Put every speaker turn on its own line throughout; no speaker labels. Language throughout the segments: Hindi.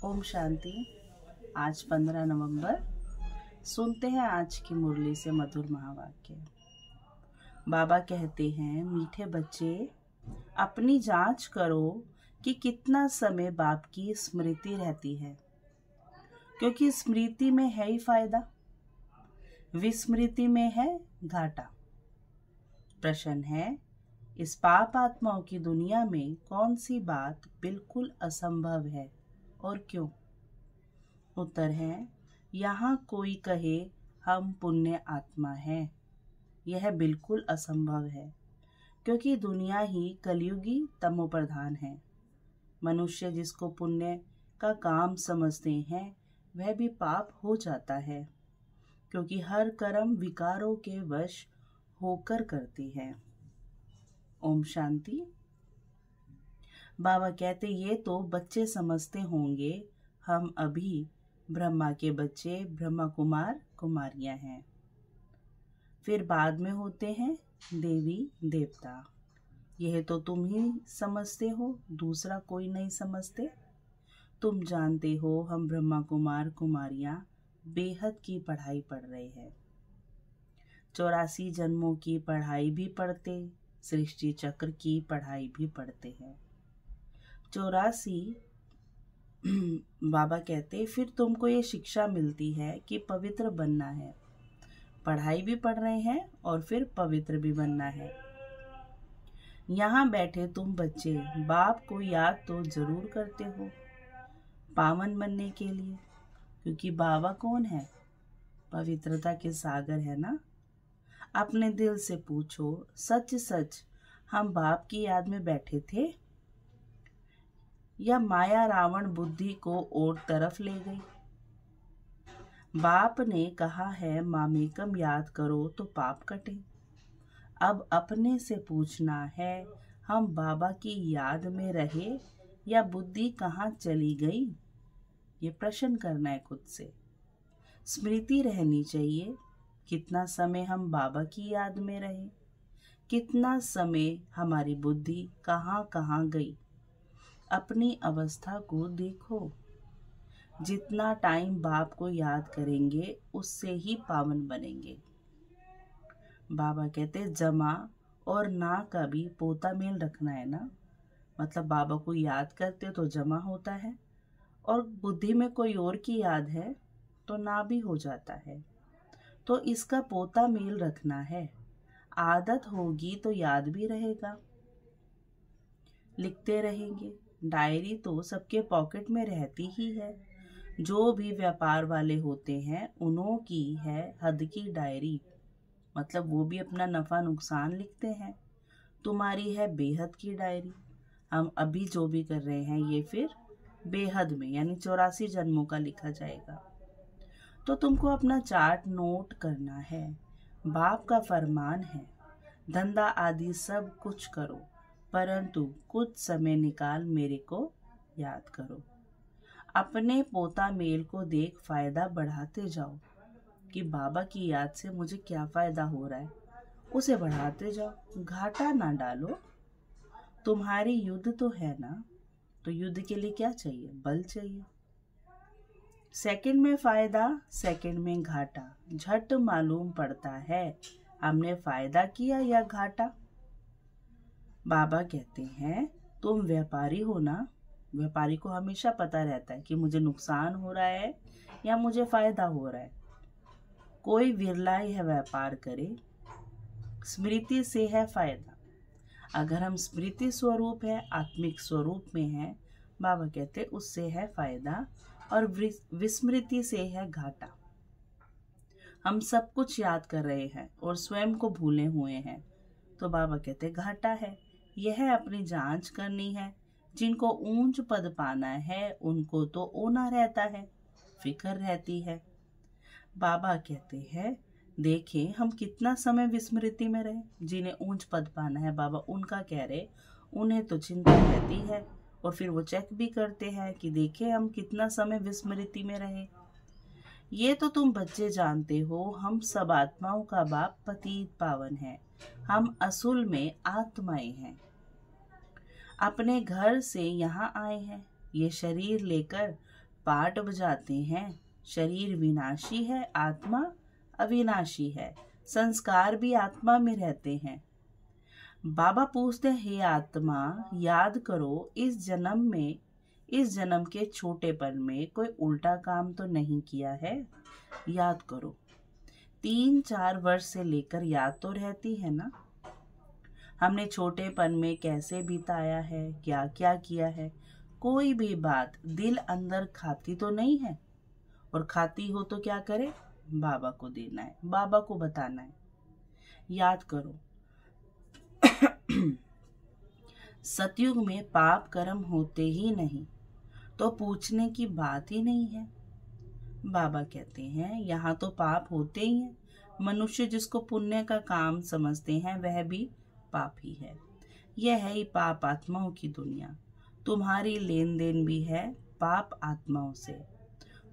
ओम शांति। आज 15 नवंबर। सुनते हैं आज की मुरली से मधुर महावाक्य। बाबा कहते हैं, मीठे बच्चे, अपनी जांच करो कि कितना समय बाप की स्मृति रहती है, क्योंकि स्मृति में है ही फायदा, विस्मृति में है घाटा। प्रश्न है, इस पाप आत्माओं की दुनिया में कौन सी बात बिल्कुल असंभव है और क्यों? उत्तर है, यहाँ कोई कहे हम पुण्य आत्मा हैं, यह बिल्कुल असंभव है, क्योंकि दुनिया ही कलयुगी तमोप्रधान है। मनुष्य जिसको पुण्य का काम समझते हैं वह भी पाप हो जाता है, क्योंकि हर कर्म विकारों के वश होकर करती है। ओम शांति। बाबा कहते, ये तो बच्चे समझते होंगे हम अभी ब्रह्मा के बच्चे, ब्रह्मा कुमार कुमारियां हैं, फिर बाद में होते हैं देवी देवता। यह तो तुम ही समझते हो, दूसरा कोई नहीं समझते। तुम जानते हो हम ब्रह्मा कुमार कुमारियां बेहद की पढ़ाई पढ़ रहे हैं, 84 जन्मों की पढ़ाई भी पढ़ते, सृष्टि चक्र की पढ़ाई भी पढ़ते हैं। 84 बाबा कहते, फिर तुमको ये शिक्षा मिलती है कि पवित्र बनना है। पढ़ाई भी पढ़ रहे हैं और फिर पवित्र भी बनना है। यहाँ बैठे तुम बच्चे बाप को याद तो जरूर करते हो पावन बनने के लिए, क्योंकि बाबा कौन है? पवित्रता के सागर है ना। अपने दिल से पूछो, सच सच हम बाप की याद में बैठे थे या माया रावण बुद्धि को और तरफ ले गई? बाप ने कहा है मामेकम याद करो तो पाप कटे। अब अपने से पूछना है, हम बाबा की याद में रहे या बुद्धि कहाँ चली गई? ये प्रश्न करना है खुद से। स्मृति रहनी चाहिए, कितना समय हम बाबा की याद में रहे, कितना समय हमारी बुद्धि कहाँ कहाँ गई। अपनी अवस्था को देखो। जितना टाइम बाप को याद करेंगे उससे ही पावन बनेंगे। बाबा कहते, जमा और ना का भी पोता मेल रखना है ना। मतलब बाबा को याद करते तो जमा होता है, और बुद्धि में कोई और की याद है तो ना भी हो जाता है। तो इसका पोता मेल रखना है। आदत होगी तो याद भी रहेगा, लिखते रहेंगे। डायरी तो सबके पॉकेट में रहती ही है। जो भी व्यापार वाले होते हैं उन्हों की है हद की डायरी, मतलब वो भी अपना नफा नुकसान लिखते हैं। तुम्हारी है बेहद की डायरी। हम अभी जो भी कर रहे हैं ये फिर बेहद में यानी 84 जन्मों का लिखा जाएगा। तो तुमको अपना चार्ट नोट करना है। बाप का फरमान है, धंधा आदि सब कुछ करो, परंतु कुछ समय निकाल मेरे को याद करो। अपने पोता मेल को देख फायदा बढ़ाते जाओ कि बाबा की याद से मुझे क्या फायदा हो रहा है, उसे बढ़ाते जाओ, घाटा ना डालो। तुम्हारी युद्ध तो है ना, तो युद्ध के लिए क्या चाहिए? बल चाहिए। सेकंड में फायदा, सेकंड में घाटा, झट मालूम पड़ता है हमने फायदा किया या घाटा। बाबा कहते हैं, तुम व्यापारी हो ना। व्यापारी को हमेशा पता रहता है कि मुझे नुकसान हो रहा है या मुझे फायदा हो रहा है। कोई विरला यह व्यापार करे। स्मृति से है फायदा। अगर हम स्मृति स्वरूप है, आत्मिक स्वरूप में है, बाबा कहते उससे है फायदा, और विस्मृति से है घाटा। हम सब कुछ याद कर रहे हैं और स्वयं को भूले हुए हैं, तो बाबा कहते घाटा है। यह अपनी जांच करनी है। जिनको ऊंच पद पाना है उनको तो ओना रहता है, फिक्र रहती है। बाबा कहते हैं, देखें हम कितना समय विस्मृति में रहे। जिन्हें ऊंच पद पाना है बाबा उनका कह रहे, उन्हें तो चिंता रहती है, और फिर वो चेक भी करते हैं कि देखें हम कितना समय विस्मृति में रहे। ये तो तुम बच्चे जानते हो, हम सब आत्माओं का बाप पतित पावन है। हम असुल में आत्माएं हैं, अपने घर से यहाँ आए हैं। ये शरीर लेकर पाठ बजाते हैं। शरीर विनाशी है, आत्मा अविनाशी है। संस्कार भी आत्मा में रहते हैं। बाबा पूछते हैं, हे आत्मा, याद करो इस जन्म के छोटेपन में कोई उल्टा काम तो नहीं किया है। याद करो। 3-4 वर्ष से लेकर याद तो रहती है ना, हमने छोटेपन में कैसे बिताया है, क्या क्या किया है। कोई भी बात दिल अंदर खाती तो नहीं है, और खाती हो तो क्या करे, बाबा को देना है, बाबा को बताना है। याद करो। सतयुग में पाप कर्म होते ही नहीं, तो पूछने की बात ही नहीं है। बाबा कहते हैं यहाँ तो पाप होते ही हैं। मनुष्य जिसको पुण्य का काम समझते हैं वह भी पाप ही है। यह है ही पाप आत्माओं की दुनिया। तुम्हारी लेन देन भी है पाप आत्माओं से।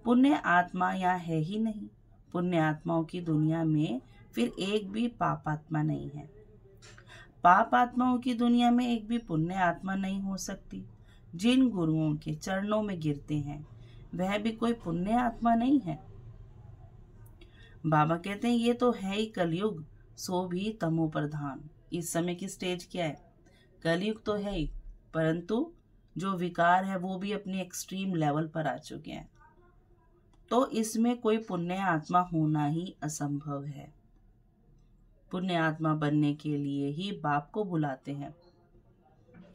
पुण्य आत्मा यहाँ है ही नहीं। पुण्य आत्माओं की दुनिया में फिर एक भी पाप आत्मा नहीं है। पाप आत्माओं की दुनिया में एक भी पुण्य आत्मा नहीं हो सकती। जिन गुरुओं के चरणों में गिरते हैं वह भी कोई पुण्य आत्मा नहीं है। बाबा कहते हैं ये तो है ही कलयुग, सो भी तमो प्रधान। इस समय की स्टेज क्या है, कलयुग तो है ही, परंतु जो विकार है वो भी अपनी एक्सट्रीम लेवल पर आ चुके हैं। तो इसमें कोई पुण्य आत्मा होना ही असंभव है। पुण्य आत्मा बनने के लिए ही बाप को बुलाते हैं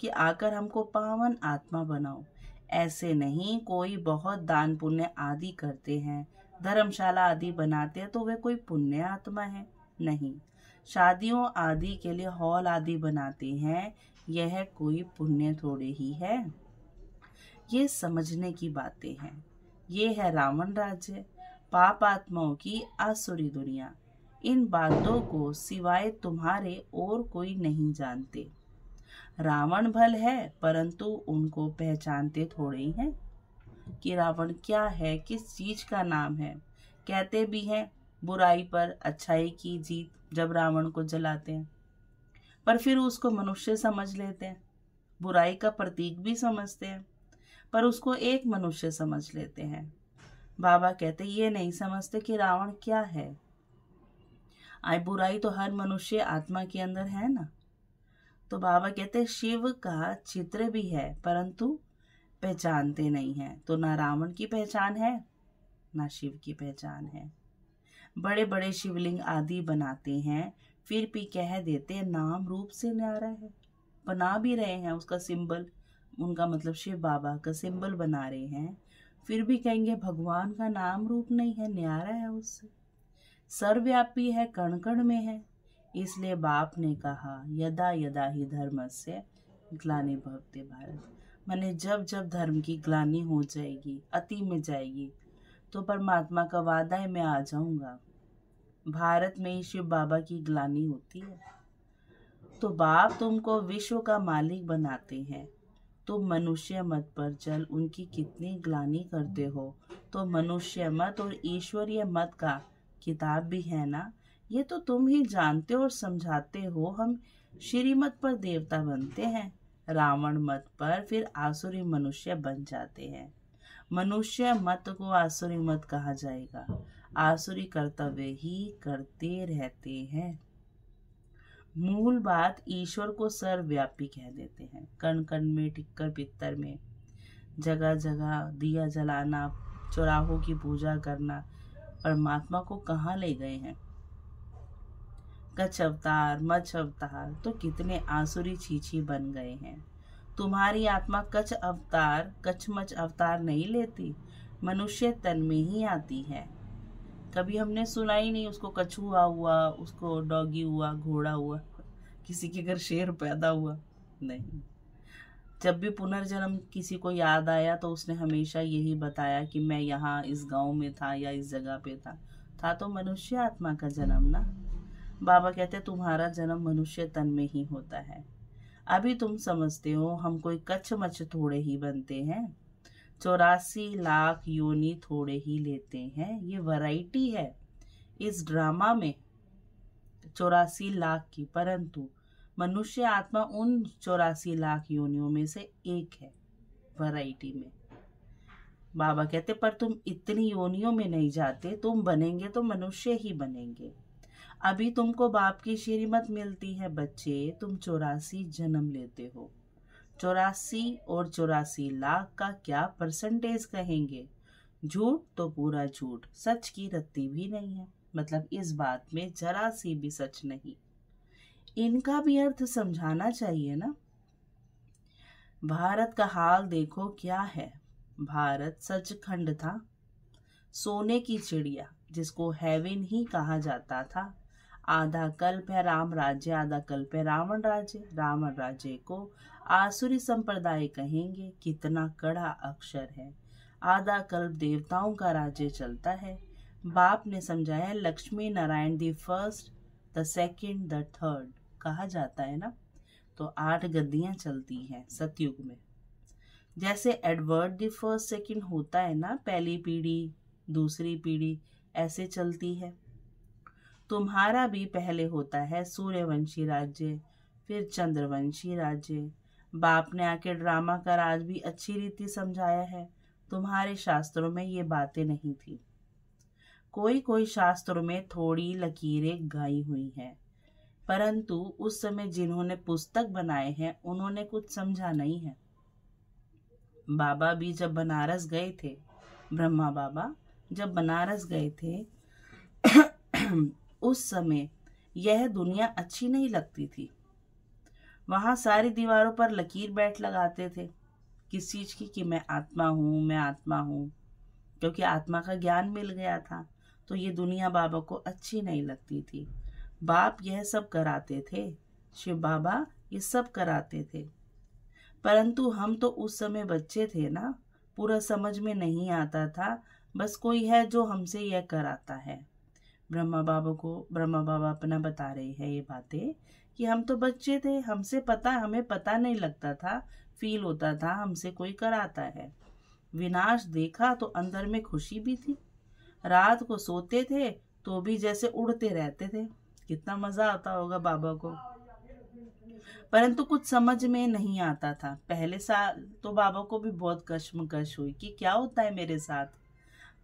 कि आकर हमको पावन आत्मा बनाओ। ऐसे नहीं कोई बहुत दान पुण्य आदि करते हैं, धर्मशाला आदि बनाते हैं तो वे कोई पुण्य आत्मा है नहीं। शादियों आदि के लिए हॉल आदि बनाते हैं, यह कोई पुण्य थोड़े ही है। ये समझने की बातें हैं। ये है रावण राज्य, पाप आत्माओं की आसुरी दुनिया। इन बातों को सिवाय तुम्हारे और कोई नहीं जानते। रावण भल है, परंतु उनको पहचानते थोड़े ही हैं कि रावण क्या है, किस चीज का नाम है। कहते भी हैं बुराई पर अच्छाई की जीत जब रावण को जलाते हैं, पर फिर उसको मनुष्य समझ लेते हैं। बुराई का प्रतीक भी समझते हैं, पर उसको एक मनुष्य समझ लेते हैं। बाबा कहते ये नहीं समझते कि रावण क्या है। बुराई तो हर मनुष्य आत्मा के अंदर है ना। तो बाबा कहते शिव का चित्र भी है, परंतु पहचानते नहीं है। तो ना रावण की पहचान है ना शिव की पहचान है। बड़े बड़े शिवलिंग आदि बनाते हैं, फिर भी कह देते हैं नाम रूप से न्यारा है। बना भी रहे हैं उसका सिंबल, उनका मतलब शिव बाबा का सिंबल बना रहे हैं, फिर भी कहेंगे भगवान का नाम रूप नहीं है, न्यारा है उससे। सर्वव्यापी है, कण कण में है। इसलिए बाप ने कहा यदा यदा ही धर्मस्य ग्लानि भवति भारत। माने जब जब धर्म की ग्लानि हो जाएगी, अति में जाएगी, तो परमात्मा का वादा है मैं आ जाऊंगा। भारत में ही शिव बाबा की ग्लानि होती है। तो बाप तुमको विश्व का मालिक बनाते हैं, तुम मनुष्य मत पर चल उनकी कितनी ग्लानि करते हो। तो मनुष्य मत और ईश्वरीय मत का किताब भी है ना, ये तो तुम ही जानते और समझाते हो। हम श्रीमत पर देवता बनते हैं, रावण मत पर फिर आसुरी मनुष्य बन जाते हैं। मनुष्य मत को आसुरी मत कहा जाएगा। आसुरी कर्तव्य ही करते रहते हैं। मूल बात ईश्वर को सर्वव्यापी कह देते हैं। कण कण में, टिक्कर पित्तर में, जगह जगह दिया जलाना, चौराहों की पूजा करना, परमात्मा को कहाँ ले गए हैं। कच्छ अवतार, मच्छ अवतार, तो कितने आसुरी छीछी बन गए हैं। तुम्हारी आत्मा कच्छ अवतार, कच्छमच्छ अवतार नहीं लेती, मनुष्य तन में ही आती है। कभी हमने सुना ही नहीं उसको कछुआ हुआ, उसको डॉगी हुआ, घोड़ा हुआ, किसी के घर शेर पैदा हुआ, नहीं। जब भी पुनर्जन्म किसी को याद आया तो उसने हमेशा यही बताया कि मैं यहाँ इस गांव में था या इस जगह पे था तो मनुष्य आत्मा का जन्म ना। बाबा कहते तुम्हारा जन्म मनुष्य तन में ही होता है। अभी तुम समझते हो हम कोई कच्छ मच्छ थोड़े ही बनते हैं, 84 लाख योनि थोड़े ही लेते हैं। ये वैरायटी है इस ड्रामा में 84 लाख की, परंतु मनुष्य आत्मा उन 84 लाख योनियों में से एक है वैरायटी में। बाबा कहते पर तुम इतनी योनियों में नहीं जाते, तुम बनेंगे तो मनुष्य ही बनेंगे। अभी तुमको बाप की श्रीमत मिलती है बच्चे, तुम 84 जन्म लेते हो। 84 और 84 लाख का क्या परसेंटेज कहेंगे? झूठ तो पूरा झूठ, सच की रत्ती भी नहीं है। मतलब इस बात में जरा सी भी सच नहीं। इनका भी अर्थ समझाना चाहिए ना। भारत का हाल देखो क्या है। भारत सचखंड था, सोने की चिड़िया जिसको हेवन ही कहा जाता था। आधा कल्प है राम राज्य, आधा कल्प है रावण राज्य। रावण राज्य को आसुरी संप्रदाय कहेंगे, कितना कड़ा अक्षर है। आधा कल्प देवताओं का राज्य चलता है। बाप ने समझाया Lakshmi Narayan the first, the second, the third कहा जाता है ना। तो 8 गद्दियां चलती हैं सतयुग में। जैसे एडवर्ड द फर्स्ट सेकंड होता है ना, पहली पीढ़ी दूसरी पीढ़ी ऐसे चलती है। तुम्हारा भी पहले होता है सूर्यवंशी राज्य, फिर चंद्रवंशी राज्य। बाप ने आके ड्रामा का राज भी अच्छी रीति समझाया है। तुम्हारे शास्त्रों में ये बातें नहीं थी। कोई कोई शास्त्रों में थोड़ी लकीरें गाई हुई हैं, परंतु उस समय जिन्होंने पुस्तक बनाए हैं उन्होंने कुछ समझा नहीं है। बाबा भी जब बनारस गए थे, ब्रह्मा बाबा जब बनारस गए थे उस समय यह दुनिया अच्छी नहीं लगती थी। वहां सारी दीवारों पर लकीर बैठ लगाते थे, किस चीज की, कि मैं आत्मा हूँ, मैं आत्मा हूँ। क्योंकि आत्मा का ज्ञान मिल गया था, तो ये दुनिया बाबा को अच्छी नहीं लगती थी। बाप यह सब कराते थे, शिव बाबा ये सब कराते थे। परंतु हम तो उस समय बच्चे थे ना, पूरा समझ में नहीं आता था। बस कोई है जो हमसे यह कराता है। ब्रह्मा बाबा अपना बता रहे हैं ये बातें कि हम तो बच्चे थे, हमें पता नहीं लगता था, फील होता था हमसे कोई कराता है। विनाश देखा तो अंदर में खुशी भी थी। रात को सोते थे तो भी जैसे उड़ते रहते थे। कितना मजा आता होगा बाबा को। परंतु कुछ समझ में नहीं आता था। पहले साल तो बाबा को भी बहुत कश्मकश हुई कि क्या होता है मेरे साथ।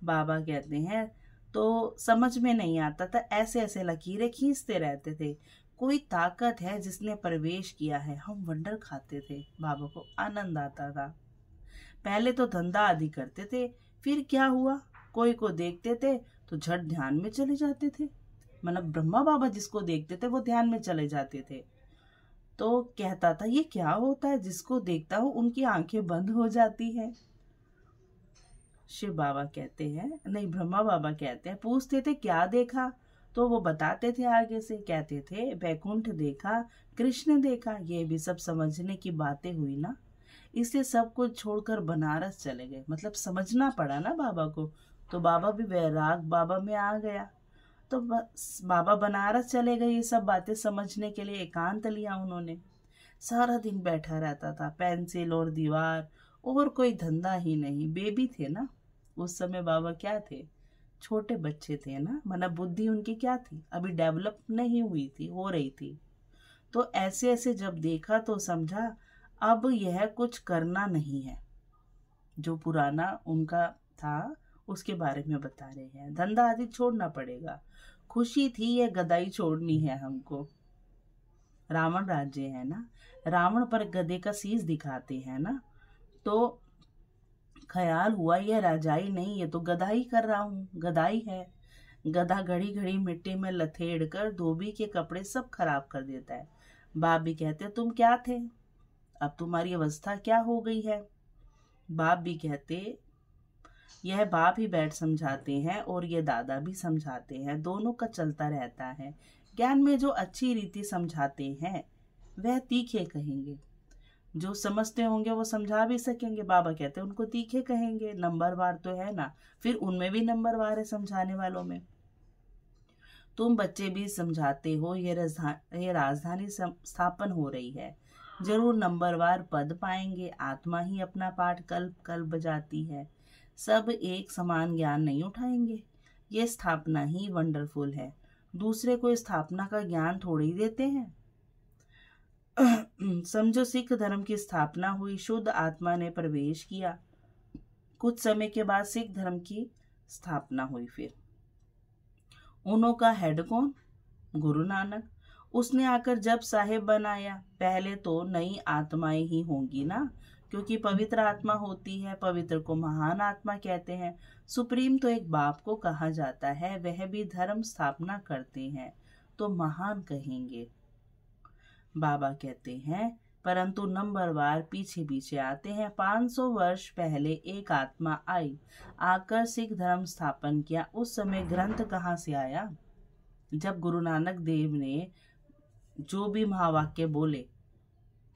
बाबा कहते हैं तो समझ में नहीं आता था, ऐसे ऐसे लकीरें खींचते रहते थे। कोई ताकत है जिसने प्रवेश किया है। हम वंडर खाते थे, बाबा को आनंद आता था। पहले तो धंधा आदि करते थे, फिर क्या हुआ, कोई को देखते थे तो झट ध्यान में चले जाते थे। मतलब ब्रह्मा बाबा जिसको देखते थे वो ध्यान में चले जाते थे। तो कहता था ये क्या होता है, जिसको देखता हूँ उनकी आंखें बंद हो जाती हैं। शिव बाबा कहते हैं, नहीं ब्रह्मा बाबा कहते हैं, पूछते थे क्या देखा, तो वो बताते थे आगे से, कहते थे वैकुंठ देखा, कृष्ण देखा। ये भी सब समझने की बातें हुई ना, इससे सब कुछ छोड़कर बनारस चले गए। मतलब समझना पड़ा ना बाबा को, तो बाबा भी वैराग बाबा में आ गया। तो बस बाबा बनारस चले गए ये सब बातें समझने के लिए। एकांत लिया उन्होंने, सारा दिन बैठा रहता था, पेंसिल और दीवार, और कोई धंधा ही नहीं। बेबी थे ना उस समय बाबा, क्या थे, छोटे बच्चे थे ना। मतलब बुद्धि उनकी क्या थी, अभी डेवलप नहीं हुई थी, हो रही थी। तो ऐसे ऐसे जब देखा तो समझा अब यह कुछ करना नहीं है। जो पुराना उनका था उसके बारे में बता रहे हैं। धंधा आदि छोड़ना पड़ेगा। खुशी थी यह गदाई छोड़नी है हमको। रावण राज्य है ना, रावण पर गधे का शीश दिखाते हैं ना, तो ख्याल हुआ यह राजाई नहीं, ये तो गधाई कर रहा हूँ, गधाई है। गधा घड़ी घड़ी मिट्टी में लथेड़ कर धोबी के कपड़े सब खराब कर देता है। बाप भी कहते तुम क्या थे, अब तुम्हारी अवस्था क्या हो गई है। बाप भी कहते, यह बाप ही बैठ समझाते हैं और ये दादा भी समझाते हैं, दोनों का चलता रहता है। ज्ञान में जो अच्छी रीति समझाते हैं वह तीखे कहेंगे, जो समझते होंगे वो समझा भी सकेंगे। बाबा कहते हैं उनको तीखे कहेंगे। नंबरवार तो है ना, फिर उनमें भी नंबरवार है समझाने वालों में। तुम बच्चे भी समझाते हो, ये राजधानी स्थापन हो रही है, जरूर नंबरवार पद पाएंगे। आत्मा ही अपना पाठ कल्प कल्प बजाती है, सब एक समान ज्ञान नहीं उठाएंगे। ये स्थापना ही वंडरफुल है, दूसरे को स्थापना का ज्ञान थोड़ी ही देते हैं। समझो सिख धर्म की स्थापना हुई, शुद्ध आत्मा ने प्रवेश किया, कुछ समय के बाद सिख धर्म की स्थापना हुई। फिर उन्हों का हेड कौन? गुरु नानक। उसने आकर जप साहिब बनाया। पहले तो नई आत्माएं ही होंगी ना, क्योंकि पवित्र आत्मा होती है, पवित्र को महान आत्मा कहते हैं। सुप्रीम तो एक बाप को कहा जाता है, वह भी धर्म स्थापना करते हैं तो महान कहेंगे। बाबा कहते हैं परंतु नंबरवार पीछे पीछे आते हैं। 500 वर्ष पहले एक आत्मा आई, आकर सिख धर्म स्थापन किया। उस समय ग्रंथ कहाँ से आया? जब गुरु नानक देव ने जो भी महावाक्य बोले,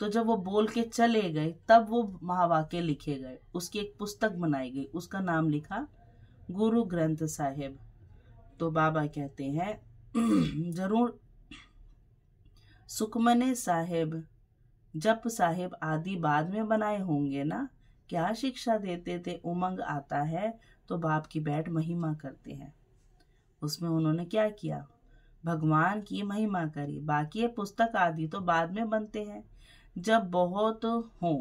तो जब वो बोल के चले गए तब वो महावाक्य लिखे गए, उसकी एक पुस्तक बनाई गई, उसका नाम लिखा गुरु ग्रंथ साहिब। तो बाबा कहते हैं जरूर सुखमने साहिब, जप साहिब आदि बाद में बनाए होंगे ना। क्या शिक्षा देते थे? उमंग आता है तो बाप की बैठ महिमा करते हैं। उसमें उन्होंने क्या किया? भगवान की महिमा करी। बाकी ये पुस्तक आदि तो बाद में बनते हैं, जब बहुत हो।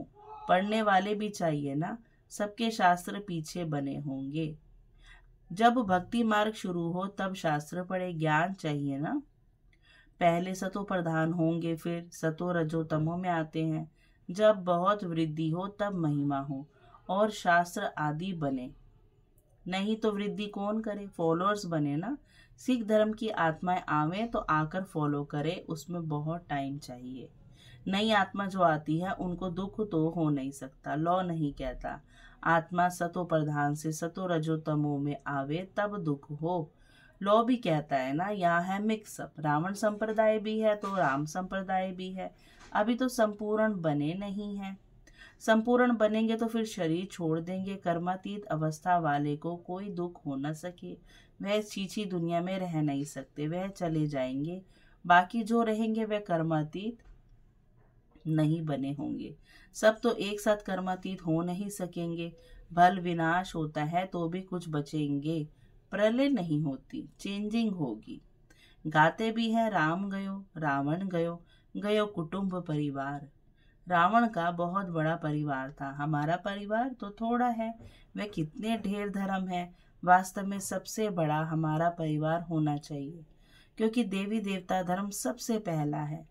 पढ़ने वाले भी चाहिए ना, सबके शास्त्र पीछे बने होंगे। जब भक्ति मार्ग शुरू हो तब शास्त्र पढ़े, ज्ञान चाहिए ना। पहले सतो प्रधान होंगे, फिर सतो रजो तमो में आते हैं। जब बहुत वृद्धि हो तब महिमा हो और शास्त्र आदि बने, नहीं तो वृद्धि कौन करे? फॉलोअर्स बने ना। सिख धर्म की आत्माएं आवे तो आकर फॉलो करे, उसमें बहुत टाइम चाहिए। नई आत्मा जो आती है उनको दुख तो हो नहीं सकता, लॉ नहीं कहता। आत्मा सतो प्रधान से सतो रजो तमो में आवे तब दुख हो। लॉ भी कहता है ना, यहाँ है मिक्सअप, रावण संप्रदाय भी है तो राम संप्रदाय भी है। अभी तो संपूर्ण बने नहीं है। संपूर्ण बनेंगे तो फिर शरीर छोड़ देंगे। कर्मातीत अवस्था वाले को कोई दुख हो न सके, वह छीछी दुनिया में रह नहीं सकते, वह चले जाएंगे। बाकी जो रहेंगे वह कर्मातीत नहीं बने होंगे। सब तो एक साथ कर्मातीत हो नहीं सकेंगे। भल विनाश होता है तो भी कुछ बचेंगे। प्रलय नहीं होती, चेंजिंग होगी। गाते भी है राम गयो रावण गयो, गयो कुटुंब परिवार। रावण का बहुत बड़ा परिवार था, हमारा परिवार तो थोड़ा है। वह कितने ढेर धर्म है, वास्तव में सबसे बड़ा हमारा परिवार होना चाहिए, क्योंकि देवी देवता धर्म सबसे पहला है।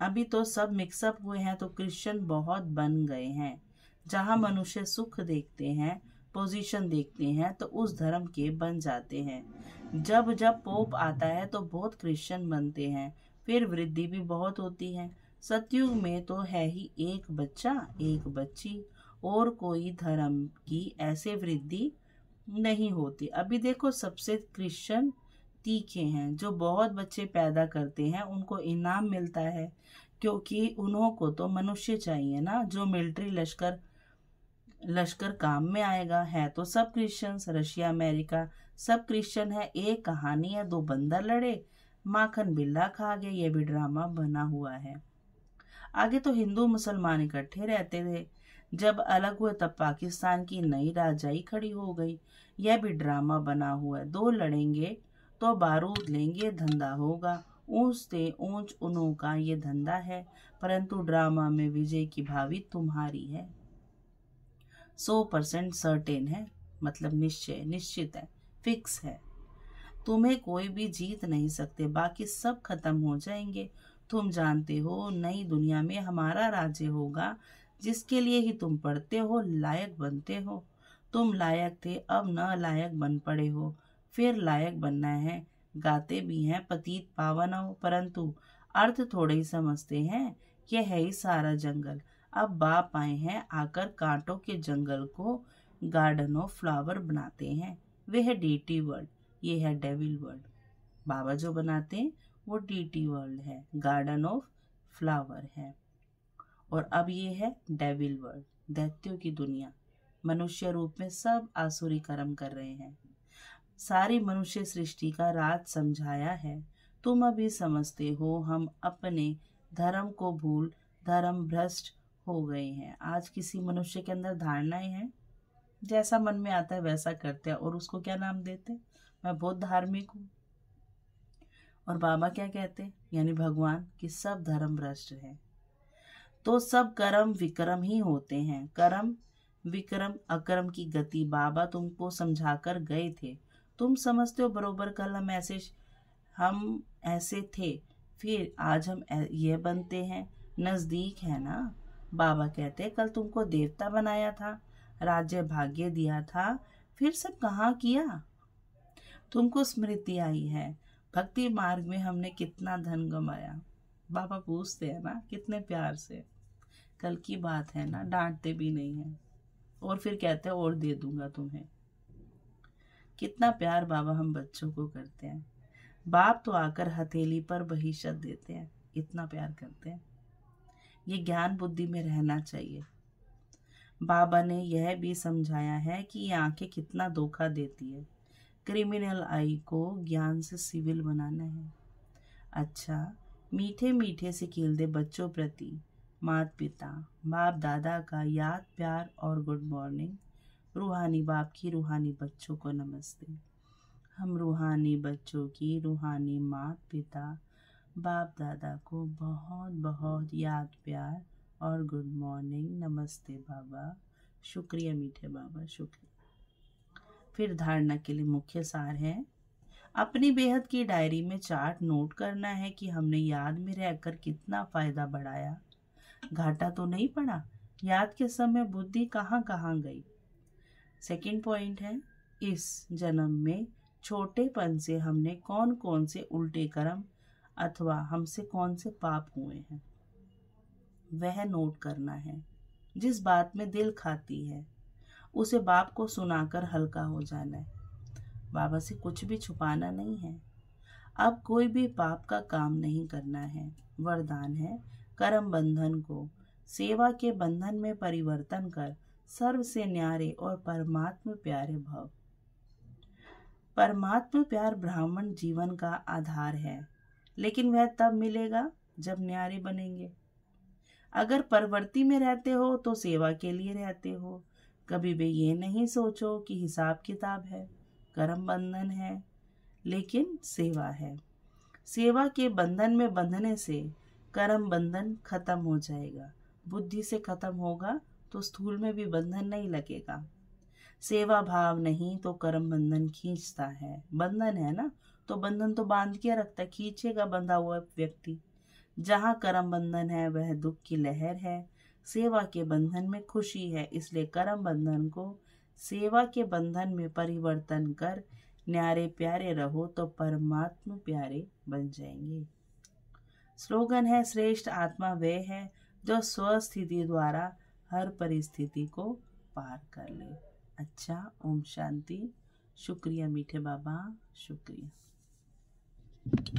अभी तो सब मिक्सअप हुए हैं तो क्रिश्चियन बहुत बन गए हैं। जहाँ मनुष्य सुख देखते हैं, पोजीशन देखते हैं, तो उस धर्म के बन जाते हैं। जब जब पोप आता है तो बहुत क्रिश्चियन बनते हैं, फिर वृद्धि भी बहुत होती है। सतयुग में तो है ही एक बच्चा एक बच्ची, और कोई धर्म की ऐसे वृद्धि नहीं होती। अभी देखो सबसे क्रिश्चियन तीखे हैं, जो बहुत बच्चे पैदा करते हैं उनको इनाम मिलता है, क्योंकि उन्हों को तो मनुष्य चाहिए ना, जो मिलिट्री लश्कर काम में आएगा। है तो सब क्रिश्चियंस, रशिया अमेरिका सब क्रिश्चियन है। एक कहानी है, दो बंदर लड़े, माखन बिल्ला खा गए, ये भी ड्रामा बना हुआ है। आगे तो हिंदू मुसलमान इकट्ठे रहते थे, जब अलग हुए तब पाकिस्तान की नई राजाई खड़ी हो गई, यह भी ड्रामा बना हुआ है। दो लड़ेंगे तो बारूद लेंगे, धंधा होगा। ऊंच से ऊंच उन्हों का ये धंधा है, परंतु ड्रामा में विजय की भावी तुम्हारी है। 100% सर्टेन है, मतलब निश्चय, निश्चित है, फिक्स है। तुम्हें कोई भी जीत नहीं सकते, बाकी सब खत्म हो जाएंगे। तुम जानते हो नई दुनिया में हमारा राज्य होगा, जिसके लिए ही तुम पढ़ते हो, लायक बनते हो। तुम लायक थे, अब न लायक बन पड़े हो, फिर लायक बनना है। गाते भी हैं पतित पावन हो, परंतु अर्थ थोड़े ही समझते हैं। यह है ही सारा जंगल। अब बाप आए हैं, आकर कांटों के जंगल को गार्डन ऑफ फ्लावर बनाते हैं। वे है डीटी वर्ल्ड, ये है डेविल वर्ल्ड। बाबा जो बनाते हैं वो डीटी वर्ल्ड है, गार्डन ऑफ फ्लावर है। और अब ये है डेविल वर्ल्ड, दैत्यों की दुनिया। मनुष्य रूप में सब आसुरी कर्म कर रहे हैं। सारी मनुष्य सृष्टि का राज समझाया है। तुम अभी समझते हो हम अपने धर्म को भूल धर्म भ्रष्ट हो गए हैं। आज किसी मनुष्य के अंदर धारणाएं हैं, जैसा मन में आता है वैसा करते हैं, और उसको क्या नाम देते हैं? मैं बहुत धार्मिक हूँ। और बाबा क्या कहते हैं, यानी भगवान, कि सब धर्म भ्रष्ट है। तो सब कर्म विक्रम ही होते हैं। कर्म विक्रम अक्रम की गति बाबा तुमको समझाकर गए थे। तुम समझते हो बरोबर कल हम ऐसे थे, फिर आज हम ये बनते हैं। नजदीक है ना। बाबा कहते कल तुमको देवता बनाया था, राज्य भाग्य दिया था, फिर सब कहाँ किया। तुमको स्मृति आई है, भक्ति मार्ग में हमने कितना धन गंवाया। बाबा पूछते हैं ना कितने प्यार से, कल की बात है ना, डांटते भी नहीं है और फिर कहते हैं और दे दूंगा तुम्हें। कितना प्यार बाबा हम बच्चों को करते हैं। बाप तो आकर हथेली पर बहिशत देते हैं, इतना प्यार करते हैं। ये ज्ञान बुद्धि में रहना चाहिए। बाबा ने यह भी समझाया है कि ये आंखें कितना धोखा देती है। क्रिमिनल आई को ज्ञान से सिविल बनाना है। अच्छा, मीठे मीठे से खेलते बच्चों प्रति माता पिता बाप दादा का याद प्यार और गुड मॉर्निंग। रूहानी बाप की रूहानी बच्चों को नमस्ते। हम रूहानी बच्चों की रूहानी माता पिता बाप दादा को बहुत बहुत याद प्यार और गुड मॉर्निंग। नमस्ते बाबा, शुक्रिया मीठे बाबा, शुक्रिया। फिर धारणा के लिए मुख्य सार है, अपनी बेहद की डायरी में चार्ट नोट करना है कि हमने याद में रहकर कितना फायदा बढ़ाया। घाटा तो नहीं पड़ा। याद के समय बुद्धि कहाँ कहाँ गई। सेकंड पॉइंट है, इस जन्म में छोटेपन से हमने कौन कौन से उल्टे कर्म अथवा हमसे कौन से पाप हुए हैं, वह नोट करना है। जिस बात में दिल खाती है उसे बाप को सुनाकर हल्का हो जाना है। बाबा से कुछ भी छुपाना नहीं है। अब कोई भी पाप का काम नहीं करना है। वरदान है, कर्म बंधन को सेवा के बंधन में परिवर्तन कर सर्व से न्यारे और परमात्मा प्यारे भव। परमात्मा प्यार ब्राह्मण जीवन का आधार है, लेकिन वह तब मिलेगा जब न्यारे बनेंगे। अगर परवर्ती में रहते हो तो सेवा के लिए रहते हो। कभी भी ये नहीं सोचो कि हिसाब किताब है, कर्म बंधन है, लेकिन सेवा है। सेवा के बंधन में बंधने से कर्म बंधन खत्म हो जाएगा। बुद्धि से खत्म होगा तो स्थूल में भी बंधन नहीं लगेगा। सेवा भाव नहीं तो कर्म बंधन खींचता है। बंधन है ना, तो बंधन तो बांध के रखता, खींचेगा बंधा हुआ व्यक्ति। जहाँ कर्म बंधन है वह दुख की लहर है। सेवा के बंधन में खुशी है, इसलिए कर्म बंधन को सेवा के बंधन में परिवर्तन कर न्यारे प्यारे रहो तो परमात्मा प्यारे बन जाएंगे। स्लोगन है, श्रेष्ठ आत्मा वे है जो स्वस्थिति द्वारा हर परिस्थिति को पार कर ले। अच्छा, ओम शांति। शुक्रिया मीठे बाबा, शुक्रिया।